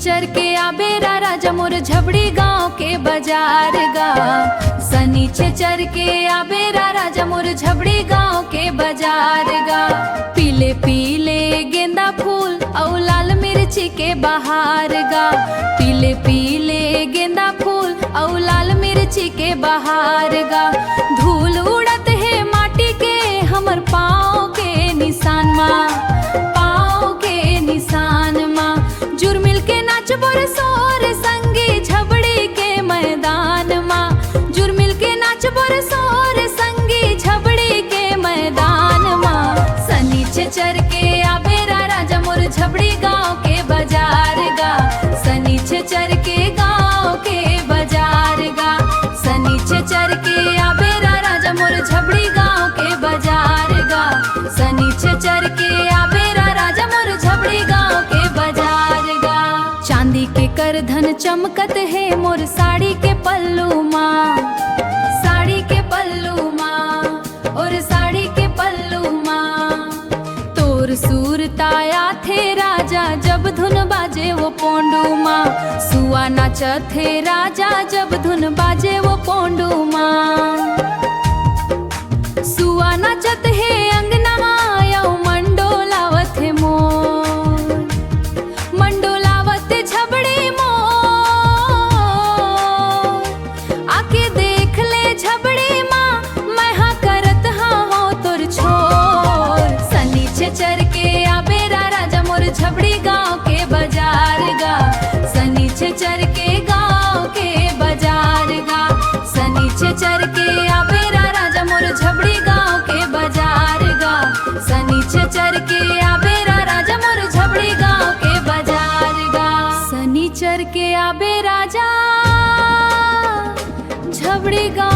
चर के आबेरा राजा मोर झबड़ी गांव के बाजार गा। सनीचे चर के आबेरा राजा मोर झबड़ी गांव के बाजार गा। पीले पीले गेंदा फूल और लाल मिर्ची के बहार गा। पीले पीले गेंदा फूल और लाल मिर्ची के बहार गा। धूल उड़त है माटी के हमर पाँव के निशान माँ, पाँव के निशान माँ। जुर मिल के नाच बोर सोर संगी झबड़ी के मैदान माँ। जुर मिल के नाच बोर सोर संगी झबड़ी के मैदान माँ। सनीचे चर के आबेरा राजा मोर झबड़ी गांव के बाजार गा। सनीचे चर के गांव के बाजार गा। सनीचे चर के आबेरा राजा मोर झबड़ी गांव के बाजार गा। सनीचे चर के आबेरा राजा मोर झबड़ी गांव के बाजार गा। चांदी के करधन चमकत है मोर साड़ी के पल्लू माँ, साड़ी के पल्लू माँ और साड़ी के पल्लू माँ। तोर सूरताया थे राजा जब धुन बाजे वो पोंडू माँ। सुआ नाचत थे राजा जब धुन बाजे वो पोंडू माँ। सुआ नाचत है अंगना माया मंडोलावत है मोर, मंडोलावत झबड़ी मोर। आके देख ले झबड़ी माँ मैं हाँ करत हाँ हो तोर छोर। सनीचे चर के आबेरा राजा मोर झबड़ी गांव के बाजार गा। सनीचे चर के गांव के बाजार गा। सनीचे चर के आबेरा राजा मोर झबड़ी गांव के बाजार गा। सनीचे चर के आबेरा राजा मोर झबड़ी गांव के बाजार गा। सनीचर के आबे राजा झबड़ी गांव